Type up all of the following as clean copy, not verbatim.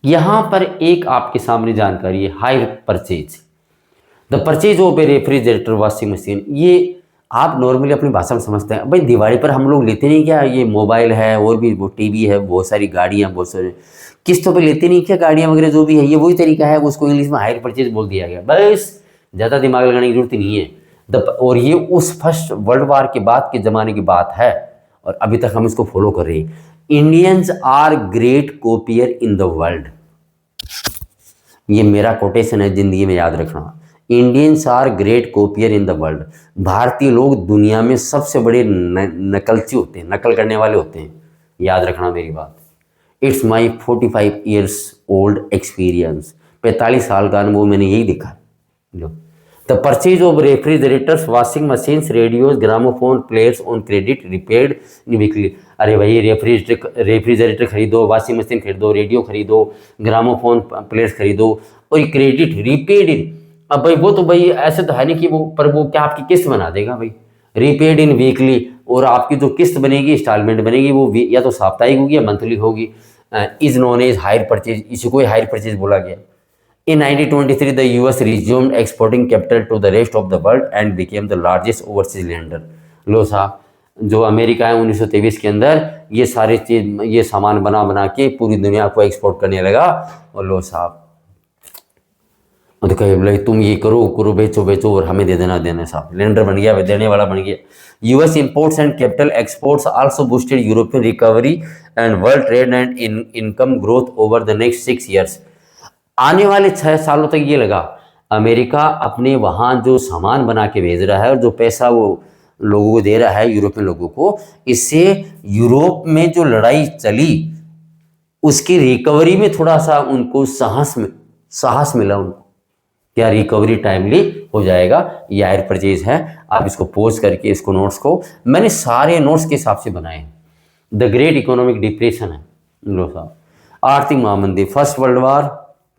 यहाँ पर एक आपके सामने जानकारी है, hire purchase, the purchase of A refrigerator washing machine. ये आप नॉर्मली अपनी भाषा में समझते हैं भाई, दिवाली पर हम लोग लेते नहीं क्या, ये मोबाइल है और भी वो टीवी है, बहुत सारी गाड़ियाँ, बहुत सारे किस्तों पे लेते नहीं क्या गाड़ियाँ वगैरह जो भी है, ये वही तरीका है, उसको इंग्लिश में हायर परचेज बोल दिया गया। बस ज़्यादा दिमाग लगाने की जरूरत नहीं है। और ये उस फर्स्ट वर्ल्ड वार के बाद के ज़माने की बात है और अभी तक हम इसको फॉलो कर रहे हैं। Indians are great copier in the world, ये मेरा कोटेशन है, जिंदगी में याद रखना। Indians are great copier in the world, भारतीय लोग दुनिया में सबसे बड़े नकलची होते हैं, नकल करने वाले होते हैं, याद रखना मेरी बात। It's my 45 years old experience, 45 साल का अनुभव, मैंने यही देखा। लो, the purchase of refrigerators, washing machines, radios, gramophone players on credit, repaired in weekly. अरे भाई रेफ्रिजरेटर खरीदो, वॉशिंग मशीन खरीदो, रेडियो खरीदो, ग्रामोफोन प्लेयर्स खरीदो और क्रेडिट रिपेड इन। अब भाई वो तो भाई ऐसे तो है नहीं कि वो, पर वो क्या आपकी किस्त बना देगा भाई, रिपेड इन वीकली, और आपकी जो किस्त बनेगी, इंस्टॉलमेंट बनेगी, वो या तो साप्ताहिक होगी या मंथली होगी। Is known as hire purchase, इसी को हायर परचेज बोला गया। In 1923, the US resumed exporting capital to the rest of the world and became the largest overseas lender. लो साहब, जो अमेरिका है 1923 के अंदर ये सारे चीज, ये सामान बना बना के पूरी दुनिया को एक्सपोर्ट करने लगा। और लो साहब, तो कहे बोले तुम ये करो करो, बेचो बेचो और हमें दे देना, देना साहब, लेंडर बन गया, देने वाला बन गया। US imports and capital exports also boosted European recovery and world trade and income growth over the next 6 years. आने वाले 6 सालों तक ये लगा, अमेरिका अपने वहाँ जो सामान बना के भेज रहा है और जो पैसा वो लोगों को दे रहा है, यूरोपियन लोगों को, इससे यूरोप में जो लड़ाई चली उसकी रिकवरी में थोड़ा सा उनको साहस मिला उनको, क्या रिकवरी टाइमली हो जाएगा। ये हायर परचेज है। आप इसको पोज करके इसको नोट्स को मैंने सारे नोट्स के हिसाब से बनाए हैं। द ग्रेट इकोनॉमिक डिप्रेशन है, लो साहब, आर्थिक महामंदी, फर्स्ट वर्ल्ड वार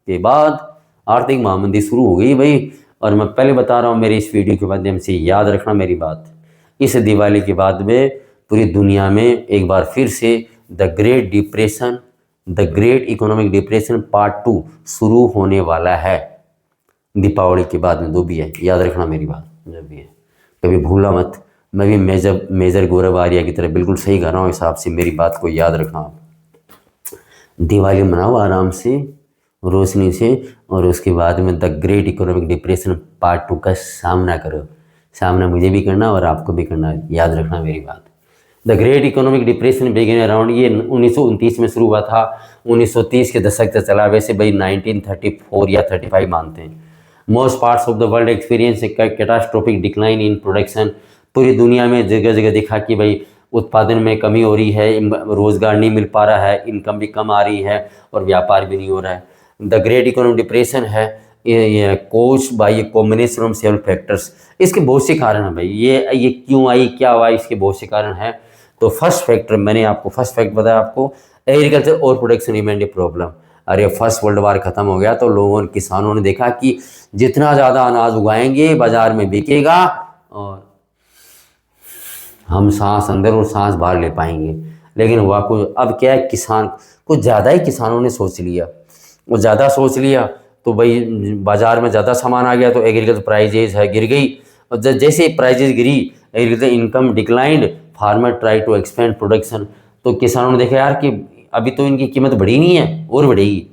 के बाद आर्थिक महामंदी शुरू हो गई भाई। और मैं पहले बता रहा हूँ, मेरे इस वीडियो के माध्यम से याद रखना मेरी बात, इस दिवाली के बाद में पूरी दुनिया में एक बार फिर से the great depression, the great economic depression part 2 शुरू होने वाला है। दीपावली के बाद में जो भी है, याद रखना मेरी बात, जब भी है कभी भूलना मत। मैं भी मेजर गौरव आर्या की तरह बिल्कुल सही कर रहा हूँ, हिसाब से मेरी बात को याद रखना आप। दिवाली मनाओ आराम से, रोशनी से, और उसके बाद में the great economic depression part 2 का सामना करो। सामना मुझे भी करना और आपको भी करना, याद रखना मेरी बात। The great economic depression begin around, ये 1929 में शुरू हुआ था, 1930 के दशक तक चला। वैसे भाई 1934 या 35 मानते हैं। Most parts of the world experience catastrophic decline in production, पूरी दुनिया में जगह जगह दिखा कि भाई उत्पादन में कमी हो रही है, रोजगार नहीं मिल पा रहा है, इनकम भी कम आ रही है और व्यापार भी नहीं हो रहा है। द ग्रेट इकोनॉमिक डिप्रेशन है caused by a combination of several factors, इसके बहुत से कारण हैं भाई। ये क्यों आई, क्या हुआ, इसके बहुत से कारण हैं। तो फर्स्ट फैक्टर मैंने आपको फर्स्ट फैक्ट बताया आपको, एग्रीकल्चर और प्रोडक्शन रिमेंड ए प्रॉब्लम। अरे फर्स्ट वर्ल्ड वार खत्म हो गया तो लोगों किसानों ने देखा कि जितना ज़्यादा अनाज उगाएंगे बाजार में बिकेगा और हम सांस अंदर और सांस बाहर ले पाएंगे। लेकिन हुआ कुछ, अब क्या है, किसान कुछ ज़्यादा ही किसानों ने सोच लिया, वो ज़्यादा सोच लिया तो भाई बाज़ार में ज़्यादा सामान आ गया तो एग्रीकल्चर प्राइजेज है गिर गई, और जैसे प्राइजेज गिरी agriculture income declined, farmer try to expand production. तो किसानों ने देखा यार कि अभी तो इनकी कीमत बढ़ी नहीं है, और बढ़ेगी,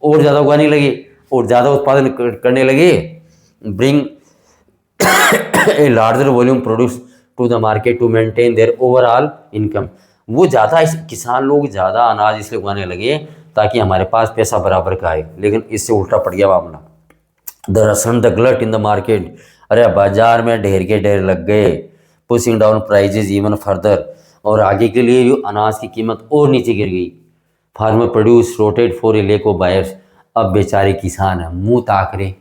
और ज़्यादा उगाने लगे और ज़्यादा उत्पादन करने लगे। Bring a larger volume produce to the market to maintain their overall income. वो ज़्यादा किसान लोग ज़्यादा अनाज इसलिए उगाने लगे ताकि हमारे पास पैसा बराबर का आए, लेकिन इससे उल्टा पड़ गया मामला। The reason the glut in the market, अरे बाजार में ढेर के ढेर लग गए, pushing down prices even further, और आगे के लिए जो अनाज की कीमत और नीचे गिर गई। Farmer produce rotted for a lack of buyers, अब बेचारे किसान मुंह ताक रहे,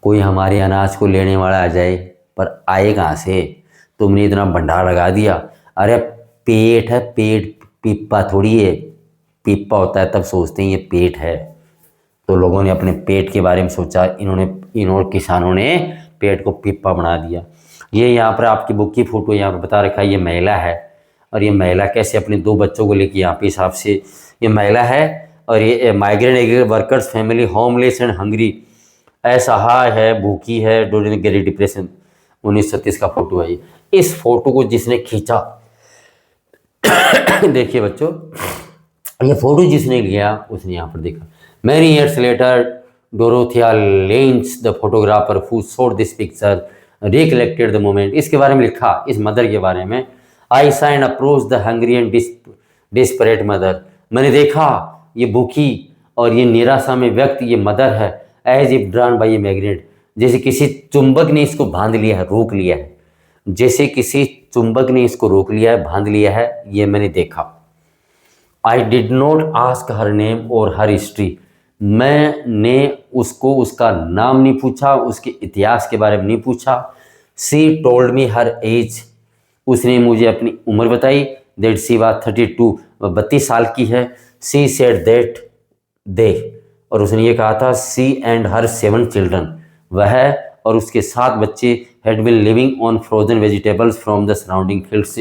कोई हमारे अनाज को लेने वाला आ जाए, पर आए कहाँ से, तुमने इतना भंडार लगा दिया। अरे पेट है, पेट पिप्पा थोड़ी है, पिप्पा होता है तब सोचते हैं ये पेट है। तो लोगों ने अपने पेट के बारे में सोचा, इन्होंने किसानों ने पेट को पिप्पा बना दिया। ये यहाँ पर आपकी बुक की फोटो यहाँ पर बता रखा है, ये महिला है, और ये महिला कैसे अपने 2 बच्चों को लेके यहाँ पे हिसाब से, ये महिला है और ये migrant workers family homeless and hungry, असहाय है, भूखी है ड्यूरिंग ग्रेट डिप्रेशन। 1936 का फोटो है ये। इस फोटो को जिसने खींचा देखिए बच्चों, ये फोटो जिसने लिया उसने यहाँ पर देखा। Many years later Dorothea lens the photographer who showed this picture recollected the moment. इसके बारे में लिखा, इस मदर के बारे में। आई सा and approach the hungry and desperate mother. मैंने देखा ये भूखी और ये निराशा में व्यक्त ये मदर है, as if drawn by a magnet, जैसे किसी चुंबक ने इसको बांध लिया है, रोक लिया है, जैसे किसी चुंबक ने इसको रोक लिया है, बांध लिया है, ये मैंने देखा। I did not ask her name और हर हिस्ट्री। मैंने उसको उसका नाम नहीं पूछा, उसके इतिहास के बारे में नहीं पूछा। सी टोल्ड मी हर एज, उसने मुझे अपनी उम्र बताई। दैट सी वाज 32, 32 साल की है। सी सेड दैट दे, और उसने ये कहा था सी एंड हर 7 चिल्ड्रन, वह और उसके 7 बच्चे had been living on frozen vegetables from the surrounding fields.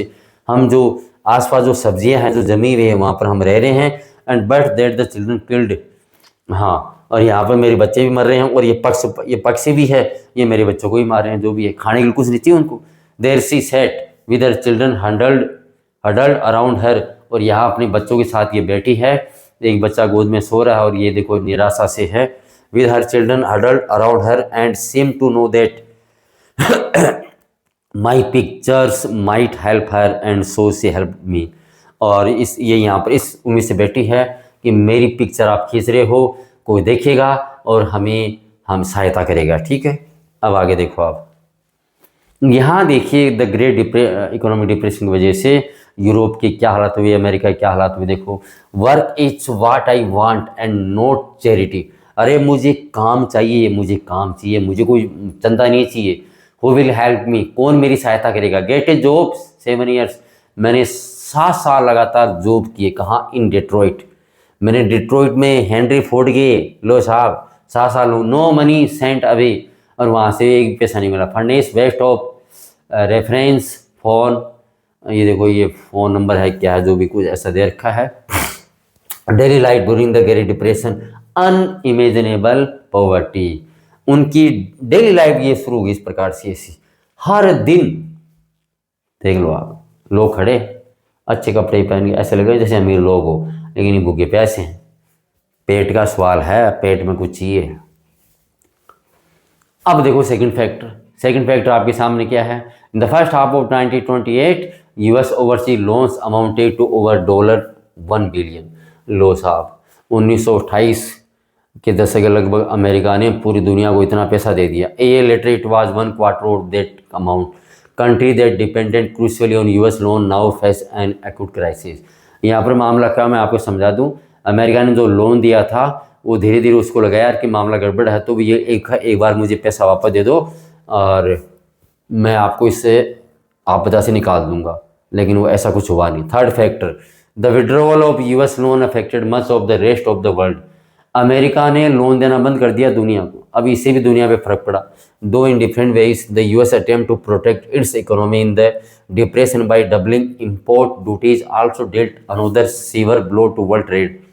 हम जो आसपास जो सब्जियां हैं जो जमी हुई है वहाँ पर हम रह रहे हैं। And but that the children killed, हाँ, और यहाँ पर मेरे बच्चे भी मर रहे हैं, और ये पक्षी भी है, ये मेरे बच्चों को भी मार रहे हैं, जो भी है, खाने के लिए कुछ नहीं चाहिए उनको। There she sat with her children huddled around her, और यहाँ अपने बच्चों के साथ ये बैठी है, एक बच्चा गोद में सो रहा है और ये देखो निराशा से है। With her children huddled around her and seemed to know that my pictures might help her and so she help me. और ये यहाँ पर इस उम्मीद से बैठी है कि मेरी पिक्चर आप खींच रहे हो, कोई देखेगा और हम सहायता करेगा। ठीक है, अब आगे देखो आप यहाँ देखिए, द ग्रेट इकोनॉमिक डिप्रेशन की वजह से यूरोप की क्या हालत हुई, अमेरिका की क्या हालत हुई। देखो, work is what I want and not charity. अरे मुझे काम चाहिए, मुझे काम चाहिए, मुझे कोई चंदा नहीं चाहिए। हु विल हेल्प मी, कौन मेरी सहायता करेगा। गेट ए जॉब 7 ईयर्स, मैंने 7 साल लगातार जॉब किए। कहाँ, इन डेट्रॉइट, मैंने डिट्रॉइट में हेनरी फोर्ड के, लो साहब 7 साल, नो मनी सेंट अवे, और वहाँ से एक पैसा नहीं मिला। Furnace west of reference phone, ये देखो ये फ़ोन नंबर है क्या है, जो भी कुछ ऐसा दे रखा है। Daily life during the great depression, unimaginable poverty. उनकी डेली लाइफ ये शुरू होगी इस प्रकार से, ऐसी हर दिन देख लो आप, लोग खड़े अच्छे कपड़े पहन के, ऐसे लगे जैसे अमीर लोग हो, लेकिन ये भूखे प्यासे हैं। पेट का सवाल है, पेट में कुछ चाहिए। अब देखो सेकंड फैक्टर आपके सामने क्या है। In the first half of 1928 US overseas loans amounted to over $1 billion. लो साहब, 1928 के दशक के लगभग अमेरिका ने पूरी दुनिया को इतना पैसा दे दिया। A later it was 1/4 of that amount. Country that dependent crucially on US loan now face an acute crisis. यहाँ पर मामला क्या, मैं आपको समझा दूँ। अमेरिका ने जो लोन दिया था वो धीरे धीरे उसको लगा यार कि मामला गड़बड़ है, तो भी ये एक बार मुझे पैसा वापस दे दो और मैं आपको इससे आपदा से निकाल दूंगा, लेकिन वो ऐसा कुछ हुआ नहीं। Third factor, the withdrawal of US loan affected much of the rest of the world. America ने लोन देना बंद कर दिया दुनिया को, अब इससे भी दुनिया पे फर्क पड़ा। Though in different ways the US attempt to protect its economy in the depression by doubling import duties also dealt another severe blow to world trade.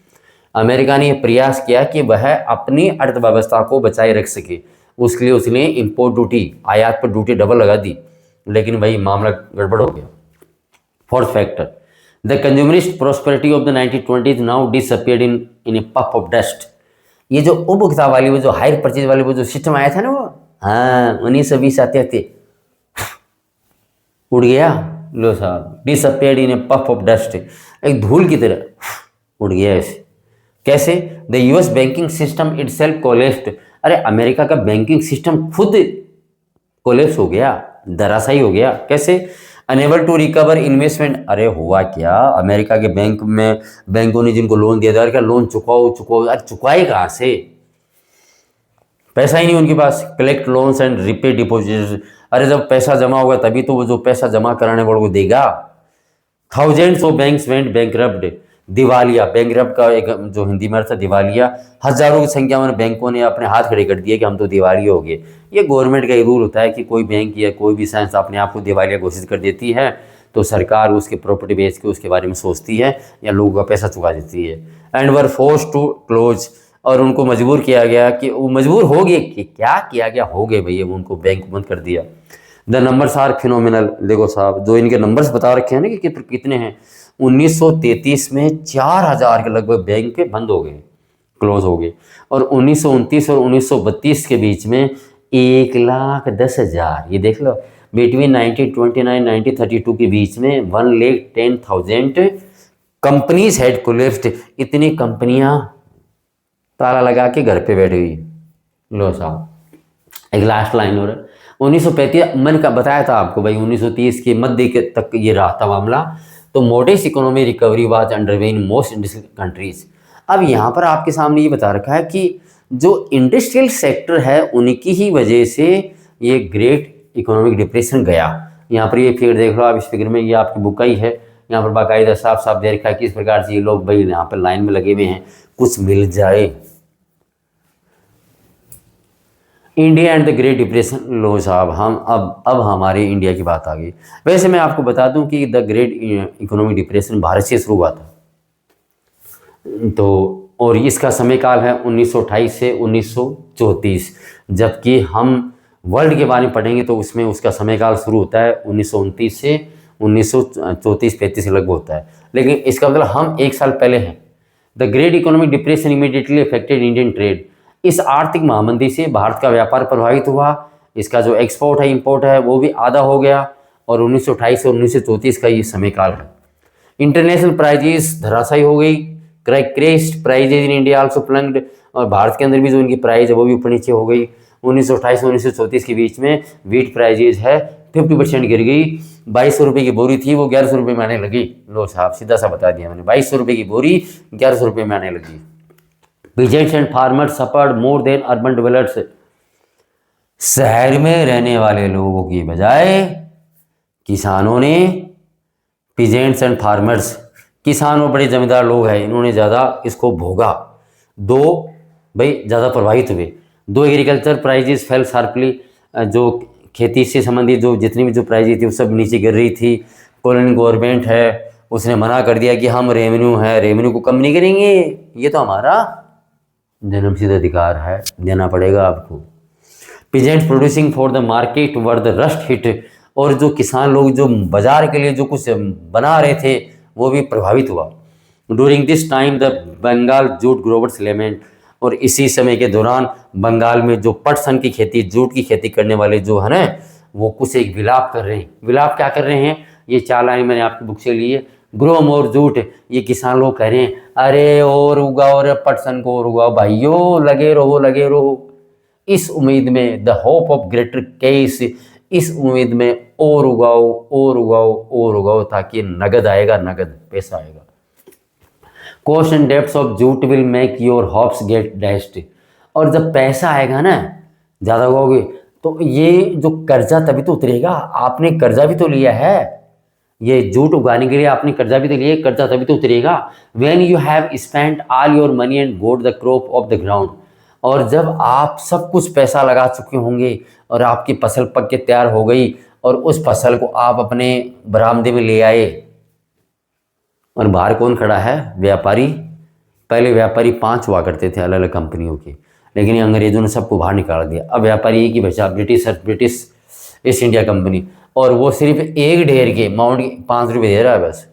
America ने यह प्रयास किया कि वह अपनी अर्थव्यवस्था को बचाए रख सके, उसके लिए उसने इम्पोर्ट ड्यूटी, आयात पर ड्यूटी डबल लगा दी, लेकिन वही मामला गड़बड़ हो गया। Fourth factor, the consumerist prosperity of the 1920s now disappeared in a puff of dust. ये जो उपभोक्ता वाली वो जो हायर परचेज वाली वो जो सिस्टम आया था ना, वो 1920 आते उड़ गया। लो साहब, disappeared in a puff of dust, एक धूल की तरह उड़ गया ऐसे। कैसे? The US banking system itself collapsed. अरे अमेरिका का बैंकिंग सिस्टम खुद कोलैप्स हो गया, धराशायी हो गया। कैसे? Unable to recover investment. अरे हुआ क्या, अमेरिका के बैंकों ने जिनको लोन दिया था, क्या लोन चुकाओ, अरे चुकाए कहाँ से, पैसा ही नहीं उनके पास। Collect loans and repay deposit. अरे जब पैसा जमा होगा तभी तो वो जो पैसा जमा कराने वालों को देगा। Thousands of banks went bankrupt. दिवालिया, बैंकरप्ट का एक जो हिंदी में अर्थ है दिवालिया। हजारों की संख्या में बैंकों ने अपने हाथ खड़े कर दिए कि हम तो दिवालिया हो गए। ये गवर्नमेंट का ही रूल होता है कि कोई बैंक या कोई भी संस्था अपने आप को दिवालिया घोषित कर देती है तो सरकार उसके प्रॉपर्टी बेच के उसके बारे में सोचती है या लोगों का पैसा चुका देती है। And were forced to close, और उनको मजबूर किया गया कि वो मजबूर हो गए कि क्या किया गया, हो गए भैया, उनको बैंक बंद कर दिया। The numbers are phenomenal. देखो साहब, जो इनके नंबर्स बता रखे हैं ना कि कितने हैं, 1933 में 4000 के लगभग बैंक बंद हो गए, क्लोज हो गए। और 1929 और 1932 के बीच में 1,10,000, ये देख लो, बिटवीन 1929 1932 के बीच में 1,10,000 कंपनीज हैड कोलैप्स्ड। इतनी कंपनियां ताला लगा के घर पे बैठ गई। लो साहब, एक लास्ट लाइन और 1935, मैंने का बताया था आपको भाई, 1930 के मध्य तक ये रहा था मामला। तो modest economy recovery was underway in most industrial countries. अब यहाँ पर आपके सामने ये बता रखा है कि जो इंडस्ट्रियल सेक्टर है उनकी ही वजह से ये ग्रेट इकोनॉमिक डिप्रेशन गया। यहाँ पर ये फिगर देख लो आप, इस फिगर में, ये आपकी बुक का ही है, यहाँ पर बाकायदा साफ साफ दे रखा है किस प्रकार से ये लोग भाई यहाँ पर लाइन में लगे हुए हैं, कुछ मिल जाए। India and the great depression. लो साहब, हम अब हमारे इंडिया की बात आ गई। वैसे मैं आपको बता दूं कि the great economic depression Bharat से शुरू हुआ था, तो और इसका समय काल है 1928 से 1934, जबकि हम वर्ल्ड के बारे में पढ़ेंगे तो उसमें उसका समय काल शुरू होता है 1929 से 1934-35 लगभग होता है। लेकिन इसका मतलब हम एक साल पहले हैं। The great economic depression immediately affected Indian trade. इस आर्थिक महामंदी से भारत का व्यापार प्रभावित हुआ, इसका जो एक्सपोर्ट है इंपोर्ट है वो भी आधा हो गया, और 1928 और 1934 का ये समय काल है। इंटरनेशनल प्राइजेस धराशायी हो गई, crest prices in India also plunged, और भारत के अंदर भी जो इनकी प्राइस है वो भी ऊपर नीचे हो गई। 1928 और 1934 के बीच में वीट प्राइजेज है 50% गिर गई। 2200 रुपये की बोरी थी, वो 1100 रुपये में आने लगी। लो साहब, सीधा सा बता दिया मैंने, 2200 रुपये की बोरी 1100 रुपये में आने लगी। Peasants and farmers suffered more than urban developers. शहर में रहने वाले लोगों की बजाय किसानों ने, पीजेंट्स एंड फार्मर्स, किसान और बड़े जमींदार लोग हैं, इन्होंने ज़्यादा इसको भोगा। दो भाई ज़्यादा प्रभावित हुए। दो एग्रीकल्चर प्राइजेस फेल शार्पली, जो खेती से संबंधित जो जितनी भी जो प्राइजेज थी वो सब नीचे गिर रही थी। कॉलोनी गवर्नमेंट है, उसने मना कर दिया कि हम रेवेन्यू है, रेवेन्यू को कम नहीं करेंगे, ये तो हमारा जन्मसिद्ध अधिकार है, देना पड़ेगा आपको। Peasant producing for the market were the rust hit, और जो किसान लोग जो बाजार के लिए जो कुछ बना रहे थे वो भी प्रभावित हुआ। During this time the Bengal jute growers lament, और इसी समय के दौरान बंगाल में जो पटसन की खेती, जूट की खेती करने वाले जो है ना, वो कुछ एक विलाप कर रहे हैं। विलाप क्या कर रहे हैं, ये 4 लाइन मैंने आपकी बुक से ली है। ग्रो मोर जूट, ये किसान लोग कह रहे हैं अरे और उगाओ, अरे पटसन को और उगाओ भाइयों, लगे रहो लगे रहो, इस उम्मीद में, the hope of greater case, इस उम्मीद में और उगाओ और उगाओ और उगाओ, ताकि नगद आएगा, नगद पैसा आएगा। Cost and depth of jute will make your hopes get dashed, और जब पैसा आएगा ना, ज़्यादा उगाओगे तो ये जो कर्जा तभी तो उतरेगा, आपने कर्जा भी तो लिया है, ये जूट उगाने के लिए आपने कर्जा भी तो लिया, कर्जा तभी तो उतरेगा। When you have spent all your money and goat the crop of the ground, और जब आप सब कुछ पैसा लगा चुके होंगे और आपकी फसल पक के तैयार हो गई, और उस फसल को आप अपने बरामदे में ले आए, और बाहर कौन खड़ा है, व्यापारी। पहले व्यापारी 5 हुआ करते थे अलग अलग कंपनियों के, लेकिन अंग्रेजों ने सबको बाहर निकाल दिया। अब व्यापारी एक ही बचा, ब्रिटिश ईस्ट इंडिया कंपनी, और वो सिर्फ एक ढेर के माउंट 5 रुपये दे रहा है बस,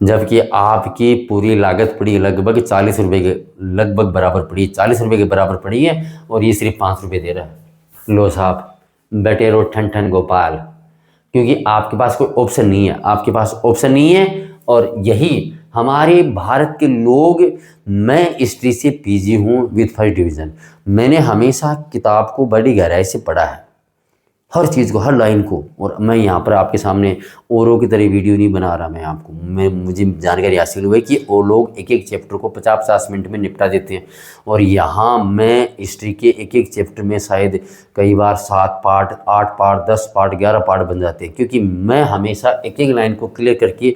जबकि आपकी पूरी लागत पड़ी लगभग 40 रुपये के लगभग बराबर पड़ी, 40 रुपये के बराबर पड़ी है, और ये सिर्फ 5 रुपये दे रहा है। लो साहब, बैठे रहो ठन ठन गोपाल, क्योंकि आपके पास कोई ऑप्शन नहीं है, आपके पास ऑप्शन नहीं है। और यही हमारे भारत के लोग, मैं हिस्ट्री से पीजी हूँ विद 1st डिवीज़न, मैंने हमेशा किताब को बड़ी गहराई से पढ़ा है, हर चीज़ को, हर लाइन को। और मैं यहाँ पर आपके सामने औरों की तरह वीडियो नहीं बना रहा, मैं आपको, मुझे जानकारी हासिल हुई कि वो लोग एक एक चैप्टर को 50-50 मिनट में निपटा देते हैं, और यहाँ मैं हिस्ट्री के एक एक चैप्टर में शायद कई बार 7 पार्ट, 8 पार्ट, 10 पार्ट, 11 पार्ट बन जाते हैं, क्योंकि मैं हमेशा एक एक लाइन को क्लियर करके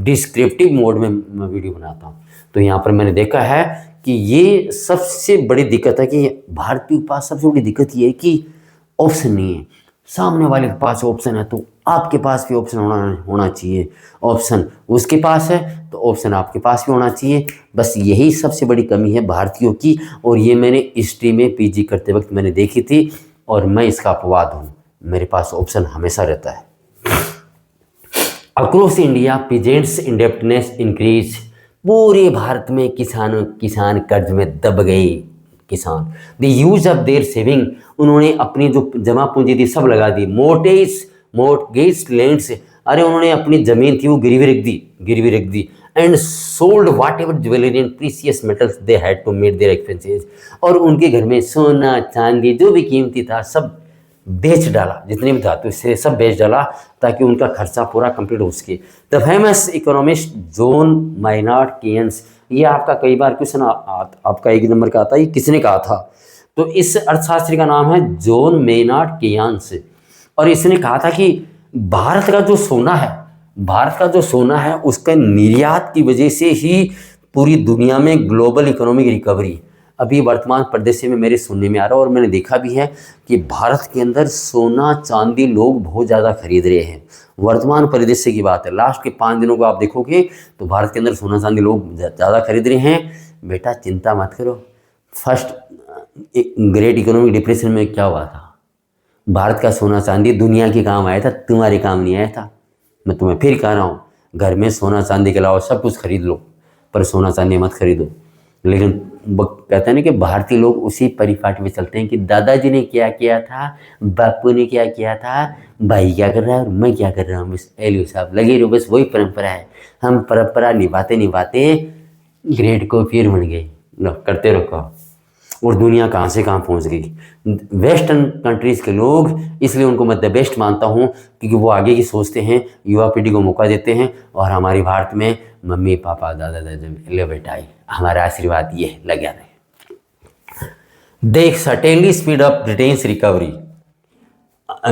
डिस्क्रिप्टिव मोड में मैं वीडियो बनाता हूँ। तो यहाँ पर मैंने देखा है कि ये सबसे बड़ी दिक्कत है कि भारत के पास सबसे बड़ी दिक्कत ये है कि ऑप्शन नहीं है। सामने वाले के पास ऑप्शन है तो आपके पास भी ऑप्शन होना चाहिए। ऑप्शन उसके पास है तो ऑप्शन आपके पास भी होना चाहिए। बस यही सबसे बड़ी कमी है भारतीयों की, और ये मैंने हिस्ट्री में पीजी करते वक्त मैंने देखी थी, और मैं इसका अपवाद हूँ। मेरे पास ऑप्शन हमेशा रहता है। Across India peasants indebtedness increase. पूरे भारत में किसान कर्ज में दब गए। किसान the use of their saving, उन्होंने अपनी जो जमा पूंजी थी सब लगा दी। मोर्टगेज लैंड्स, अरे उन्होंने अपनी जमीन थी वो गिरवी रख दी। And sold whatever jewellery and precious metals they had to meet their expenses, और उनके घर में सोना चांदी जो भी कीमती था सब बेच डाला, जितने भी धातु से सब बेच डाला ताकि उनका खर्चा पूरा कंप्लीट हो सके। द फेमस इकोनॉमिस्ट जॉन माइनार्ड केयन्स, ये आपका कई बार क्वेश्चन आपका एक नंबर का आता है, ये किसने कहा था? तो इस अर्थशास्त्री का नाम है जॉन मेनार्ड केयन्स, और इसने कहा था कि भारत का जो सोना है उसके निर्यात की वजह से ही पूरी दुनिया में ग्लोबल इकोनॉमिक रिकवरी अभी वर्तमान परिदृश्य में मेरे सुनने में आ रहा है, और मैंने देखा भी है कि भारत के अंदर सोना चांदी लोग बहुत ज़्यादा खरीद रहे हैं। वर्तमान परिदृश्य की बात है, लास्ट के 5 दिनों को आप देखोगे तो भारत के अंदर सोना चांदी लोग ज़्यादा खरीद रहे हैं। बेटा चिंता मत करो, फर्स्ट ग्रेट इकोनॉमिक डिप्रेशन में क्या हुआ था? भारत का सोना चांदी दुनिया के काम आया था, तुम्हारे काम नहीं आया था। मैं तुम्हें फिर कह रहा हूँ, घर में सोना चांदी के अलावा सब कुछ खरीद लो, पर सोना चांदी मत खरीदो। लेकिन कहते हैं ना कि भारतीय लोग उसी परिपाटी में चलते हैं कि दादाजी ने क्या किया था, बापू ने क्या किया था, भाई क्या कर रहा है और मैं क्या कर रहा हूँ, बस एलियो साहब लगे रहो, बस वही परंपरा है। हम परंपरा निभाते ग्रेट को फिर बन गए, लो करते रहो, और दुनिया कहाँ से कहाँ पहुँच गई। वेस्टर्न कंट्रीज़ के लोग, इसलिए उनको मैं द बेस्ट मानता हूँ क्योंकि वो आगे की सोचते हैं, युवा पीढ़ी को मौका देते हैं। और हमारे भारत में मम्मी पापा दादा दादी ले बेटा हमारा आशीर्वाद ये लगा रहे। देख certainly speed up Britain's recovery,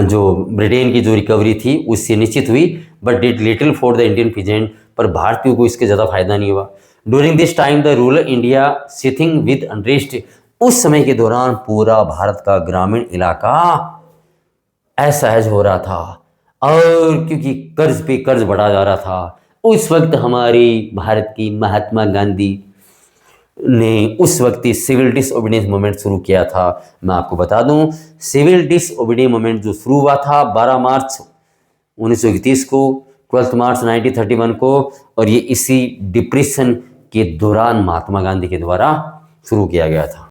जो ब्रिटेन की जो रिकवरी थी उससे निश्चित हुई, but did little for the Indian peasant, पर भारतीयों को इसके ज़्यादा फायदा नहीं हुआ। During this time the rural India seething with unrest, उस समय के दौरान पूरा भारत का ग्रामीण इलाका असहज हो रहा था, और क्योंकि कर्ज पे कर्ज बढ़ा जा रहा था। उस वक्त हमारी भारत की महात्मा गांधी ने उस वक्त ही सिविल डिसओबीडियंस मूवमेंट शुरू किया था। मैं आपको बता दूं, सिविल डिसओबीडियंस मूवमेंट जो शुरू हुआ था 12 मार्च 1931 को, 12 मार्च 1931 को, और ये इसी डिप्रेशन के दौरान महात्मा गांधी के द्वारा शुरू किया गया था।